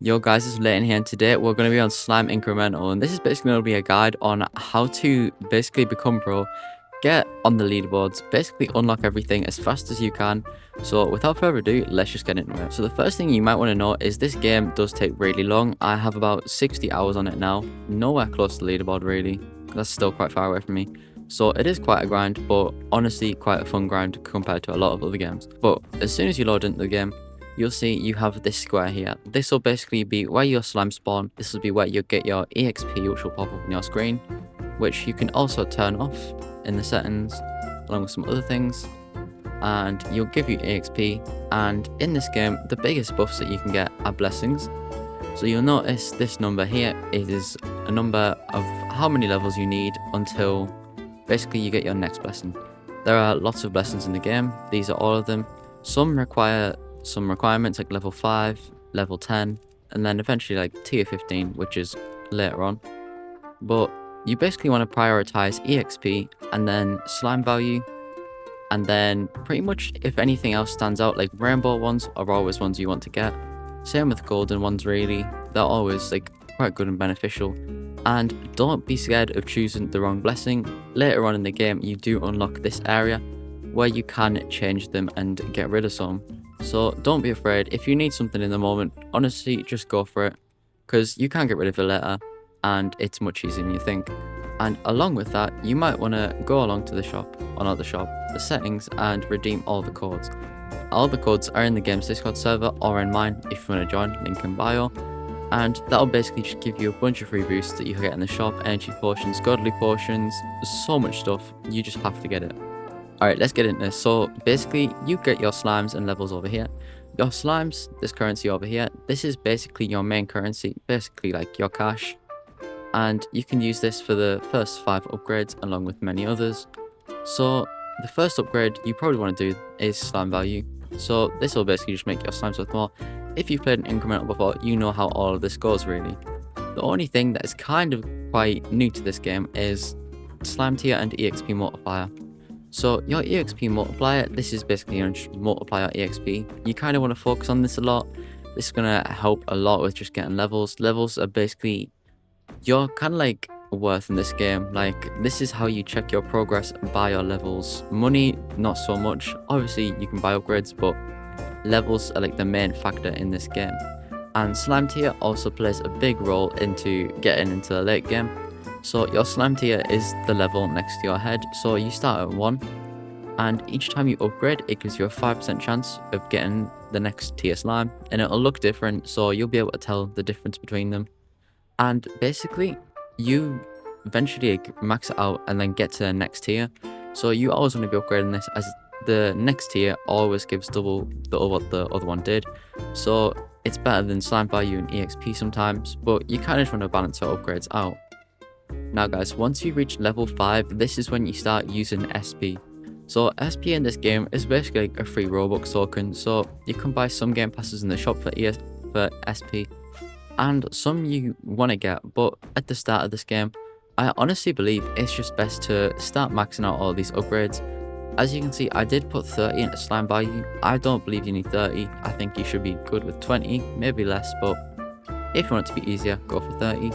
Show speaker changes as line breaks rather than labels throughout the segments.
Yo guys, it's Layton here, and today we're going to be on Slime Incremental, and this is basically going to be a guide on how to basically become pro, get on the leaderboards, basically unlock everything as fast as you can. So without further ado, let's just get into it. So the first thing you might want to know is this game does take really long. I have about 60 hours on it now, nowhere close to the leaderboard really. That's still quite far away from me. So it is quite a grind, but honestly quite a fun grind compared to a lot of other games. But as soon as you load into the game, you'll see you have this square here. This will basically be where your slime spawn. This will be where you get your EXP, which will pop up on your screen, which you can also turn off in the settings, along with some other things, and you'll give you EXP. And in this game, the biggest buffs that you can get are blessings. So you'll notice this number here is a number of how many levels you need until basically you get your next blessing. There are lots of blessings in the game. These are all of them. Some require some requirements like level 5, level 10, and then eventually like tier 15, which is later on. But you basically want to prioritize EXP and then slime value, and then pretty much if anything else stands out, like rainbow ones are always ones you want to get. Same with golden ones really, they're always like quite good and beneficial. And don't be scared of choosing the wrong blessing. Later on in the game you do unlock this area where you can change them and get rid of some. So don't be afraid. If you need something in the moment, honestly, just go for it, because you can get rid of it later and it's much easier than you think. And along with that, you might want to go along to the shop, or not the shop, the settings, and redeem all the codes. All the codes are in the game's Discord server or in mine if you want to join, link in bio. And that'll basically just give you a bunch of free boosts that you can get in the shop, energy potions, godly potions, so much stuff, you just have to get it. Alright, let's get into this. So basically you get your slimes and levels over here. Your slimes, this currency over here, this is basically your main currency, basically like your cash. And you can use this for the first 5 upgrades along with many others. So the first upgrade you probably want to do is slime value. So this will basically just make your slimes worth more. If you've played an incremental before, you know how all of this goes really. The only thing that is kind of quite new to this game is slime tier and EXP multiplier. So your EXP multiplier, this is basically going to just multiply your EXP. You kind of want to focus on this a lot. This is going to help a lot with just getting levels. Levels are basically your kind of like worth in this game. Like this is how you check your progress by your levels. Money, not so much. Obviously you can buy upgrades, but levels are like the main factor in this game. And slime tier also plays a big role into getting into the late game. So your slime tier is the level next to your head, so you start at 1, and each time you upgrade it gives you a 5% chance of getting the next tier slime, and it'll look different, so you'll be able to tell the difference between them. And basically you eventually max it out and then get to the next tier, so you always want to be upgrading this, as the next tier always gives double what the other one did. So it's better than slime value and EXP sometimes, but you kind of just want to balance your upgrades out. Now guys, once you reach level 5, this is when you start using SP. So SP in this game is basically like a free Robux token, so you can buy some game passes in the shop for SP, and some you want to get, but at the start of this game, I honestly believe it's just best to start maxing out all these upgrades. As you can see, I did put 30 into slime value. I don't believe you need 30, I think you should be good with 20, maybe less, but if you want it to be easier, go for 30.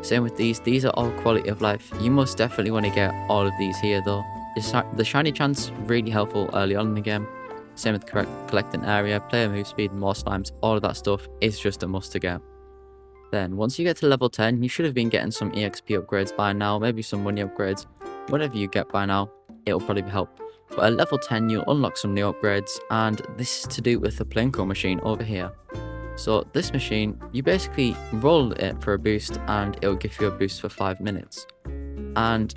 Same with these are all quality of life. You most definitely want to get all of these here though. The shiny chance, really helpful early on in the game. Same with collecting area, player move speed, more slimes, all of that stuff is just a must to get. Then once you get to level 10, you should have been getting some EXP upgrades by now, maybe some money upgrades. Whatever you get by now, it'll probably help. But at level 10 you'll unlock some new upgrades, and this is to do with the Plinko machine over here. So this machine, you basically roll it for a boost and it'll give you a boost for 5 minutes. And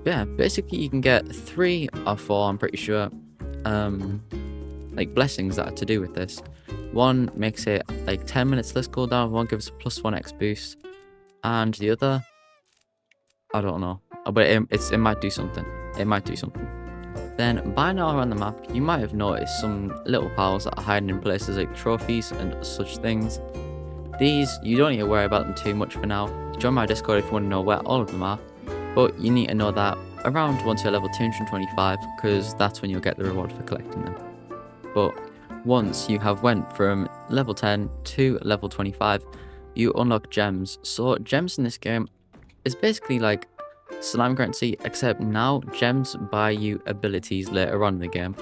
yeah, basically you can get 3 or 4, I'm pretty sure, like blessings that are to do with this. One makes it like 10 minutes less cooldown, one gives a +1x boost, and the other, I don't know, but it might do something. It might do something. Then by now around the map, you might have noticed some little pals that are hiding in places like trophies and such things. These, you don't need to worry about them too much for now. Join my Discord if you want to know where all of them are, but you need to know that around once you're level 225, because that's when you'll get the reward for collecting them. But once you have went from level 10 to level 25, you unlock gems. So gems in this game is basically like slime currency, except now gems buy you abilities later on in the game,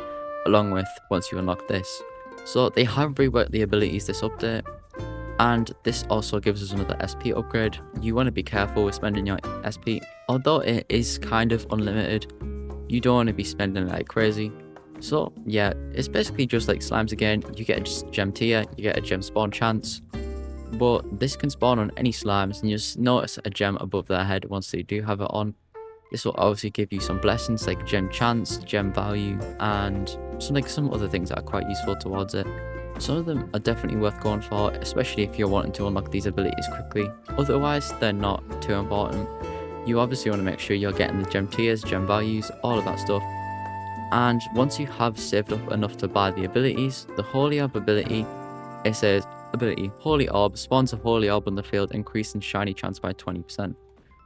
along with once you unlock this. So they have reworked the abilities this update, and this also gives us another SP upgrade. You want to be careful with spending your SP, although it is kind of unlimited. You don't want to be spending it like crazy. So yeah, it's basically just like slimes again. You get a gem tier, you get a gem spawn chance, but this can spawn on any slimes, and you just notice a gem above their head once they do have it on. This will obviously give you some blessings like gem chance, gem value, and some other things that are quite useful towards it. Some of them are definitely worth going for, especially if you're wanting to unlock these abilities quickly. Otherwise, they're not too important. You obviously want to make sure you're getting the gem tiers, gem values, all of that stuff. And once you have saved up enough to buy the abilities, the Holy Orb ability, it says, ability, Holy Orb, spawns a Holy Orb on the field, increasing shiny chance by 20%.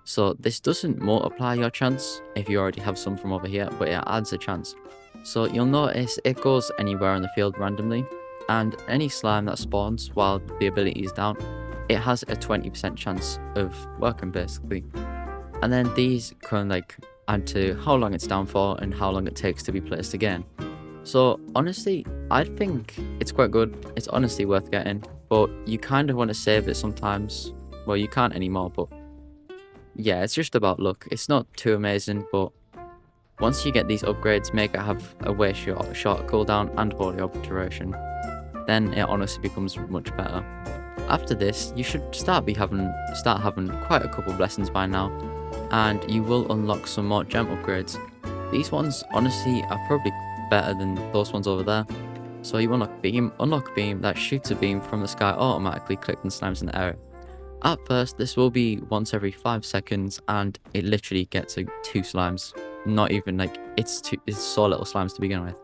So this doesn't multiply your chance if you already have some from over here, but it adds a chance. So you'll notice it goes anywhere in the field randomly, and any slime that spawns while the ability is down, it has a 20% chance of working basically. And then these can like add to how long it's down for and how long it takes to be placed again. So honestly, I think it's quite good. It's honestly worth getting, but you kind of want to save it sometimes. Well, you can't anymore, but yeah, it's just about luck. It's not too amazing, but once you get these upgrades, make it have a way shorter cooldown and Holy Orb duration, then it honestly becomes much better. After this, you should start having quite a couple blessings by now, and you will unlock some more gem upgrades. These ones honestly are probably better than those ones over there. So you unlock beam that shoots a beam from the sky automatically collecting slimes in the air. At first, this will be once every 5 seconds, and it literally gets like 2 slimes. Not even like it's so little slimes to begin with.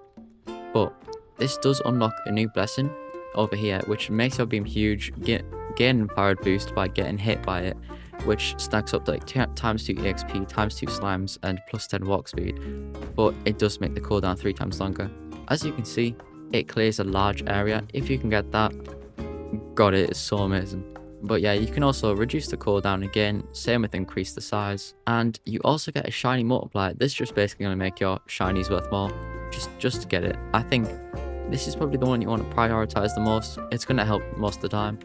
But this does unlock a new blessing over here, which makes your beam huge, gain powered boost by getting hit by it, which stacks up to like times 2 EXP, times 2 slimes, and plus 10 walk speed. But it does make the cooldown 3 times longer. As you can see, it clears a large area. If you can get that, god, it is so amazing. But yeah, you can also reduce the cooldown again, same with increase the size, and you also get a shiny multiplier. This is just basically going to make your shinies worth more, just to get it. I think this is probably the one you want to prioritize the most. It's going to help most of the time.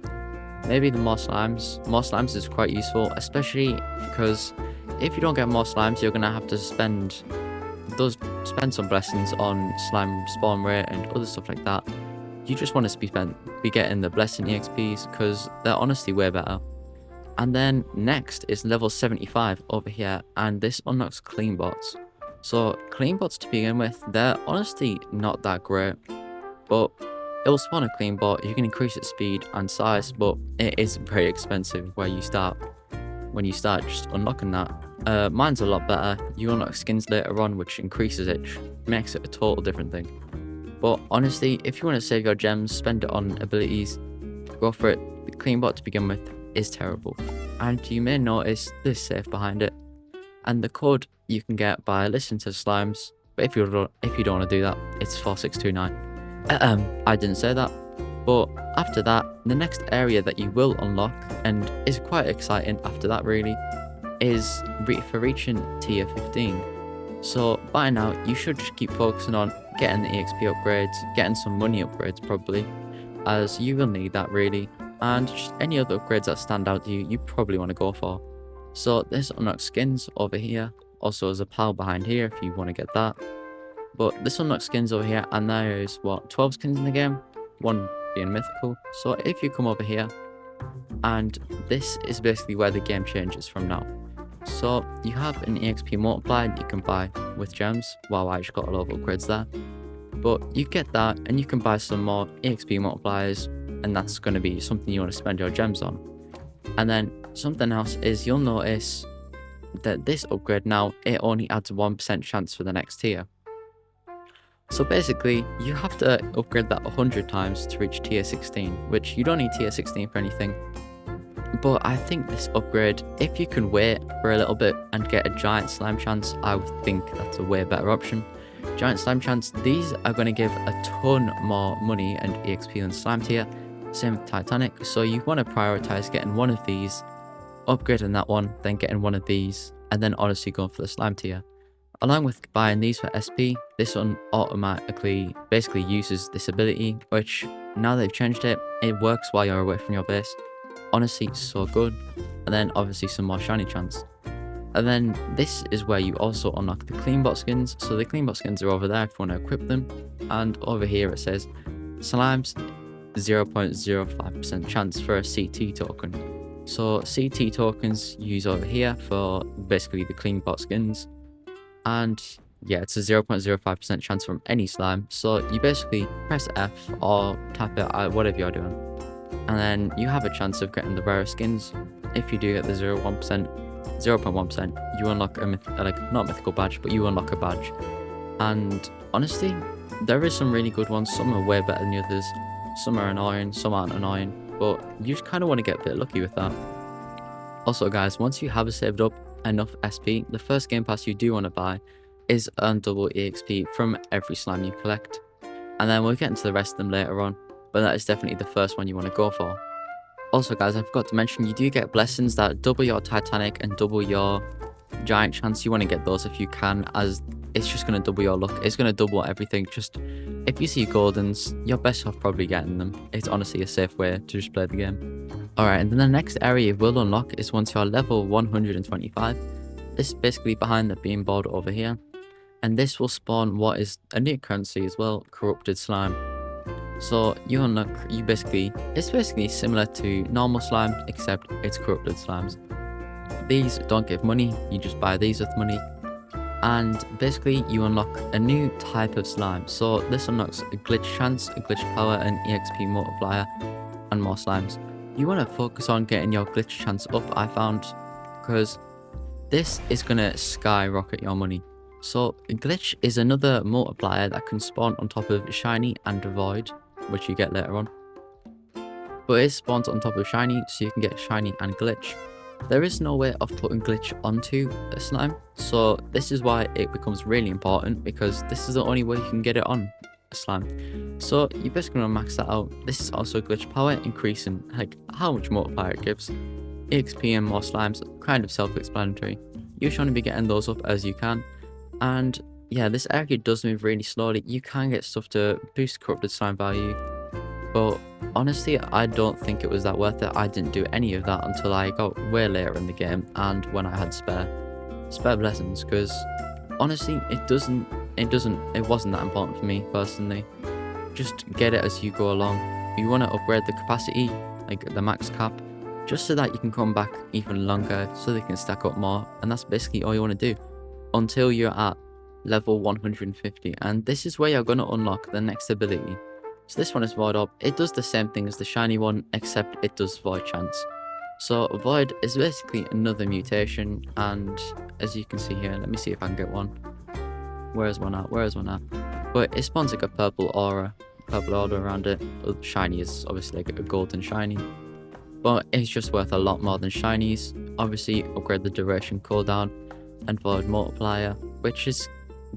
Maybe the more slimes is quite useful, especially because if you don't get more slimes, you're going to have to spend some blessings on slime spawn rate and other stuff like that. You just want to be getting the blessing EXPs because they're honestly way better. And then next is level 75 over here, and this unlocks clean bots. So clean bots to begin with, they're honestly not that great, but it'll spawn a clean bot. You can increase its speed and size, but it is very expensive when you start just unlocking that. Mine's a lot better. You unlock skins later on, which increases it, makes it a total different thing. But honestly, if you want to save your gems, spend it on abilities, go for it. The clean bot to begin with is terrible, and you may notice this safe behind it, and the code you can get by listening to slimes. But if you don't want to do that, it's 4629. I didn't say that. But after that, the next area that you will unlock, and is quite exciting after that really, is for reaching tier 15. So by now, you should just keep focusing on getting the EXP upgrades, getting some money upgrades probably, as you will need that really, and just any other upgrades that stand out to you, you probably want to go for. So this unlocks skins over here, also there's a pal behind here if you want to get that. But this unlocks skins over here, and there is 12 skins in the game, one being mythical. So if you come over here, and this is basically where the game changes from now. So you have an EXP multiplier you can buy with gems. Wow, I just got a lot of upgrades there. But you get that, and you can buy some more EXP multipliers, and that's going to be something you want to spend your gems on. And then something else is you'll notice that this upgrade now, it only adds 1% chance for the next tier. So basically, you have to upgrade that 100 times to reach tier 16, which you don't need tier 16 for anything. But I think this upgrade, if you can wait for a little bit and get a giant slime chance, I would think that's a way better option. Giant slime chance, these are going to give a ton more money and exp than slime tier. Same with Titanic, so you want to prioritize getting one of these, upgrading that one, then getting one of these, and then honestly going for the slime tier. Along with buying these for SP, this one automatically basically uses this ability, which now they've changed it, it works while you're away from your base. Honestly, so good. And then obviously some more shiny chance. And then this is where you also unlock the clean bot skins. So the clean bot skins are over there if you want to equip them. And over here it says slimes 0.05% chance for a CT token. So CT tokens use over here for basically the clean bot skins. And yeah, it's a 0.05% chance from any slime. So you basically press F or tap it at whatever you're doing. And then you have a chance of getting the rare skins. If you do get the 0.1%, you unlock a not mythical badge, but you unlock a badge. And honestly, there is some really good ones. Some are way better than the others. Some are annoying, some aren't annoying, but you just kind of want to get a bit lucky with that. Also guys, once you have saved up enough SP, the first game pass you do want to buy is earn double EXP from every slime you collect. And then we'll get into the rest of them later on, but that is definitely the first one you want to go for. Also guys, I forgot to mention, you do get blessings that double your Titanic and double your giant chance. You want to get those if you can, as it's just going to double your luck. It's going to double everything. Just if you see goldens, you're best off probably getting them. It's honestly a safe way to just play the game. Alright, and then the next area you will unlock is once you're level 125. This is basically behind the beam board over here. And this will spawn what is a new currency as well, corrupted slime. So you unlock, it's basically similar to normal slime, except it's corrupted slimes. These don't give money, you just buy these with money. And basically you unlock a new type of slime. So this unlocks a glitch chance, a glitch power, an EXP multiplier, and more slimes. You want to focus on getting your glitch chance up, I found, because this is going to skyrocket your money. So glitch is another multiplier that can spawn on top of shiny and void, which you get later on. But it spawns on top of shiny, so you can get shiny and glitch. There is no way of putting glitch onto a slime, so this is why it becomes really important, because this is the only way you can get it on a slime. So you're basically going to max that out. This is also glitch power, increasing like how much multiplier it gives. EXP and more slimes, kind of self-explanatory. You just want to be getting those up as you can. And yeah, this area does move really slowly. You can get stuff to boost corrupted slime value, but honestly, I don't think it was that worth it. I didn't do any of that until I got way later in the game and when I had spare blessings, because honestly, it wasn't that important for me personally. Just get it as you go along. You want to upgrade the capacity, like the max cap, just so that you can come back even longer, so they can stack up more. And that's basically all you want to do until you're at level 150, and this is where you're going to unlock the next ability. So this one is Void Orb. It does the same thing as the shiny one, except it does Void Chance. So Void is basically another mutation, and as you can see here, let me see if I can get one. Where's one at? But it spawns like a purple aura around it. Shiny is obviously like a golden shiny, but it's just worth a lot more than shinies. Obviously upgrade the duration cooldown and Void multiplier, which is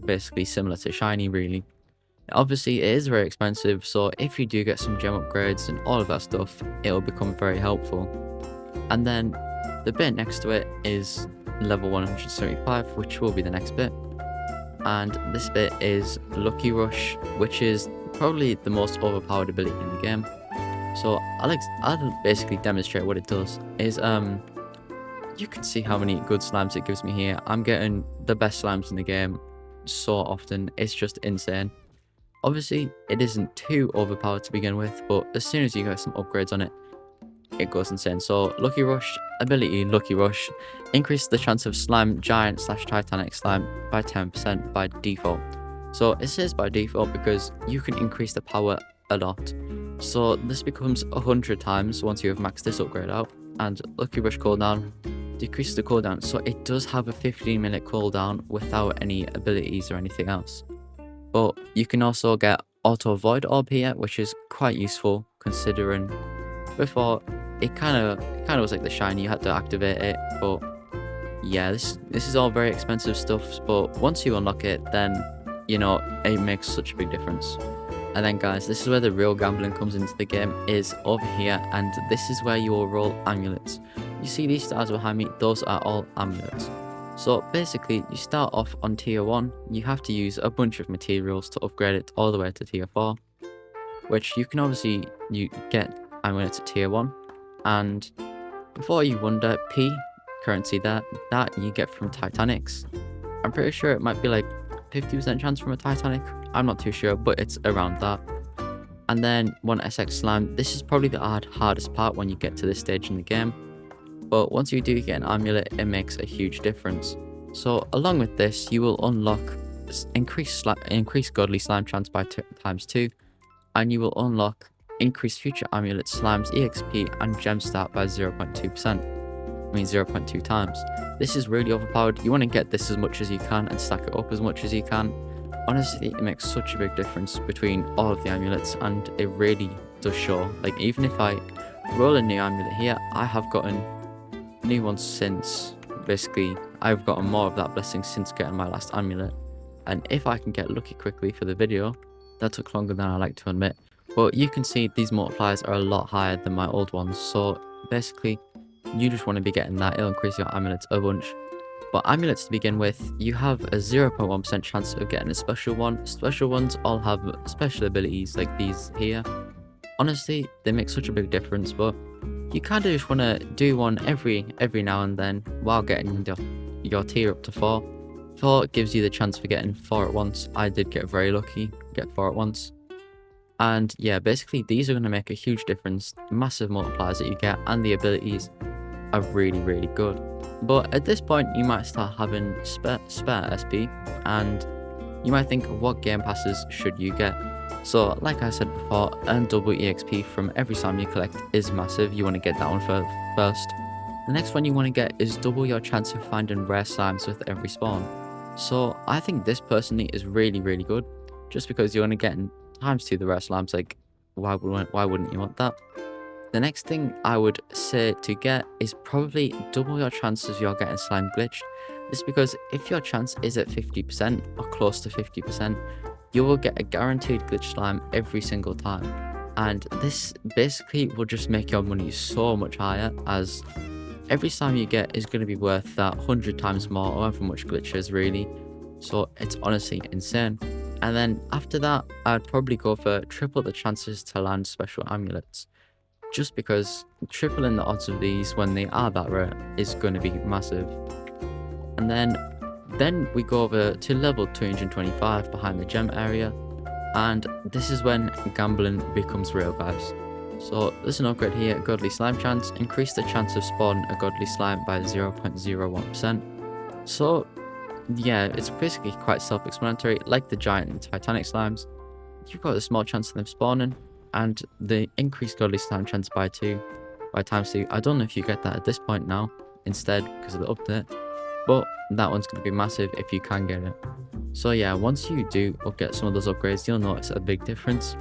basically similar to shiny really. Obviously it is very expensive, so if you do get some gem upgrades and all of that stuff, it will become very helpful. And then the bit next to it is level 175, which will be the next bit. And this bit is Lucky Rush, which is probably the most overpowered ability in the game. So I'll basically demonstrate what it does. You can see how many good slimes it gives me here. I'm getting the best slimes in the game so often, it's just insane. Obviously it isn't too overpowered to begin with, but as soon as you get some upgrades on it, it goes insane. So Lucky Rush, ability Lucky Rush, increase the chance of slime giant / Titanic slime by 10% by default. So it says by default because you can increase the power a lot. So this becomes 100 times once you have maxed this upgrade out. And Lucky Rush cooldown decreases the cooldown, so it does have a 15-minute cooldown without any abilities or anything else. But you can also get Auto Void Orb here, which is quite useful considering before it kind of was like the shiny, you had to activate it. But yeah, this is all very expensive stuff, but once you unlock it, then you know, it makes such a big difference. And then guys, this is where the real gambling comes into the game, is over here, and this is where you will roll amulets. You see these stars behind me, those are all amulets. So basically, you start off on tier 1, you have to use a bunch of materials to upgrade it all the way to tier 4, which you can obviously, you get amulets at tier 1, and before you wonder, P, currency that you get from Titanics. I'm pretty sure it might be like 50% chance from a Titanic, I'm not too sure, but it's around that. And then 1 SX slime. This is probably the hardest part when you get to this stage in the game, but once you do get an amulet, it makes a huge difference. So along with this, you will unlock increased godly slime chance by times 2, and you will unlock increased future amulet slimes exp and gem start by 0.2 times. This is really overpowered. You want to get this as much as you can and stack it up as much as you can. Honestly, it makes such a big difference between all of the amulets, and it really does show. Like, even if I roll a new amulet here, I have gotten new ones since. Basically, I've gotten more of that blessing since getting my last amulet. And if I can get lucky quickly for the video, that took longer than I like to admit, but you can see these multipliers are a lot higher than my old ones. So basically, you just want to be getting that. It'll increase your amulets a bunch. But amulets to begin with, you have a 0.1% chance of getting a special one. Special ones all have special abilities like these here. Honestly, they make such a big difference, but you kind of just want to do one every now and then while getting your tier up to 4. 4 gives you the chance for getting 4 at once. I did get very lucky, get 4 at once. And yeah, basically these are going to make a huge difference. Massive multipliers that you get, and the abilities are really good. But at this point, you might start having spare SP, and you might think, what game passes should you get? So like I said before, earn double EXP from every slime you collect is massive. You want to get that one first. The next one you want to get is double your chance of finding rare slimes with every spawn. So I think this personally is really good, just because you're going to get times 2 the rare slimes. Like, why wouldn't you want that? The next thing I would say to get is probably double your chances you're getting slime glitched. This is because if your chance is at 50% or close to 50%, you will get a guaranteed glitch slime every single time. And this basically will just make your money so much higher, as every slime you get is going to be worth that 100 times more, or however much glitch is really. So it's honestly insane. And then after that, I'd probably go for triple the chances to land special amulets, just because tripling the odds of these when they are that rare is going to be massive. And then we go over to level 225 behind the gem area, and this is when gambling becomes real, guys. So there's an upgrade here, godly slime chance. Increase the chance of spawning a godly slime by 0.01%. So yeah, it's basically quite self-explanatory. Like the giant and Titanic slimes, you've got a small chance of them spawning, and the increased godly slime chance by times 2. I don't know if you get that at this point now instead because of the update, but that one's going to be massive if you can get it. So yeah, once you do get some of those upgrades, you'll notice a big difference.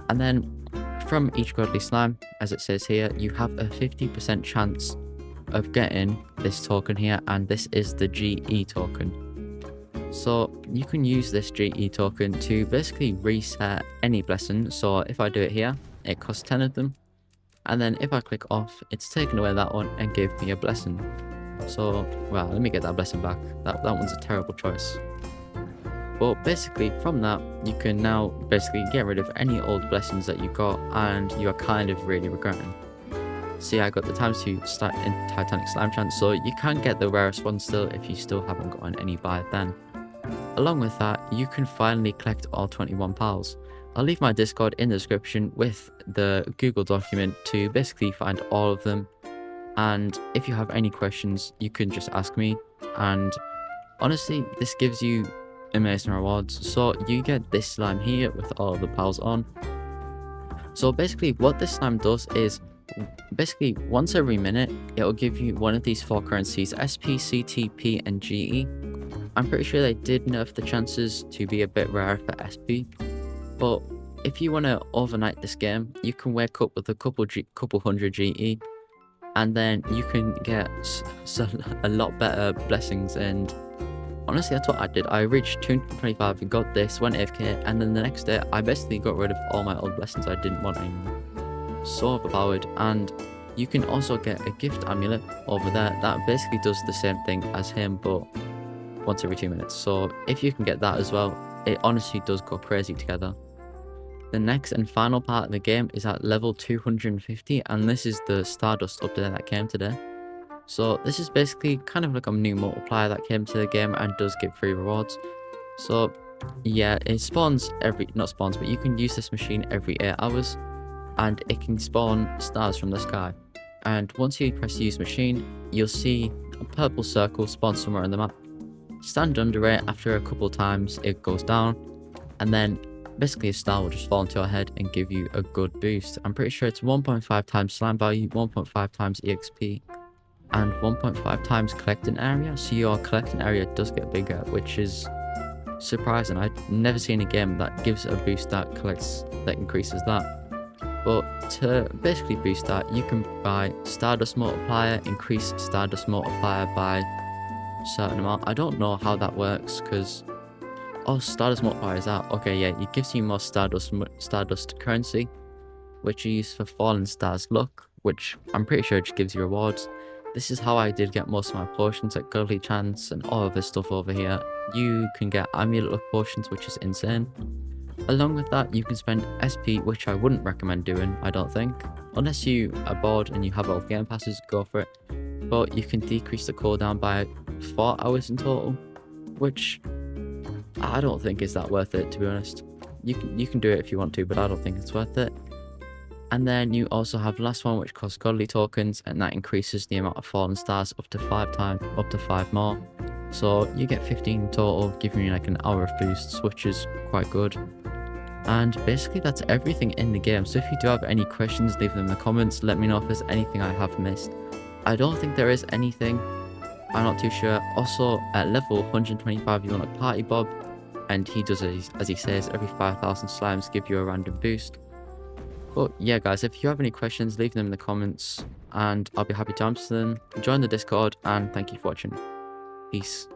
And then from each godly slime, as it says here, you have a 50% chance of getting this token here, and this is the GE token. So you can use this GE token to basically reset any blessing. So if I do it here, it costs 10 of them, and then if I click off, it's taken away that one and gave me a blessing. So well, let me get that blessing back. That one's a terrible choice. But basically from that, you can now basically get rid of any old blessings that you got and you are kind of really regretting. See, I got the times 2 start in Titanic slime chance, so you can get the rarest one still if you still haven't gotten any by then. Along with that, you can finally collect all 21 pals. I'll leave my Discord in the description with the Google document to basically find all of them. And if you have any questions, you can just ask me. And honestly, this gives you amazing rewards. So you get this slime here with all of the pals on. So basically what this slime does is, basically once every minute, it'll give you one of these 4 currencies, SP, CT, P, and GE. I'm pretty sure they did nerf the chances to be a bit rarer for SP, but if you want to overnight this game, you can wake up with a couple hundred GE, and then you can get a lot better blessings. And honestly, that's what I did. I reached 225 and got this, went AFK, and then the next day I basically got rid of all my old blessings I didn't want anymore. So overpowered. And you can also get a gift amulet over there that basically does the same thing as him, but once every 2 minutes. So if you can get that as well, it honestly does go crazy together. The next and final part of the game is at level 250, and this is the Stardust update that came today. So this is basically kind of like a new multiplier that came to the game and does give free rewards. So yeah, it spawns not spawns, but you can use this machine every 8 hours, and it can spawn stars from the sky. And once you press use machine, you'll see a purple circle spawn somewhere on the map. Stand under it. After a couple times it goes down, and then basically a star will just fall into your head and give you a good boost. I'm pretty sure it's 1.5 times slime value, 1.5 times EXP, and 1.5 times collecting area. So your collecting area does get bigger, which is surprising. I've never seen a game that gives a boost that increases that. But to basically boost that, you can buy Stardust multiplier, increase Stardust multiplier by a certain amount. I don't know how that works because Stardust multiplier is that. Okay, yeah, it gives you more Stardust currency, which you use for fallen stars luck, which I'm pretty sure just gives you rewards. This is how I did get most of my potions, like Godly Chance and all of this stuff over here. You can get Amulet luck potions, which is insane. Along with that, you can spend SP, which I wouldn't recommend doing, I don't think. Unless you are bored and you have all the Gamepasses, go for it. But you can decrease the cooldown by 4 hours in total, which I don't think is that worth it, to be honest. You can do it if you want to, but I don't think it's worth it. And then you also have the last one, which costs godly tokens, and that increases the amount of fallen stars up to 5 more. So you get 15 in total, giving you like an hour of boosts, which is quite good. And basically that's everything in the game. So if you do have any questions, leave them in the comments. Let me know if there's anything I have missed. I don't think there is anything. I'm not too sure. Also, at level 125, you unlock Party Bob, and he does, as he says, every 5,000 slimes give you a random boost. But yeah, guys, if you have any questions, leave them in the comments, and I'll be happy to answer them. Join the Discord, and thank you for watching. Peace.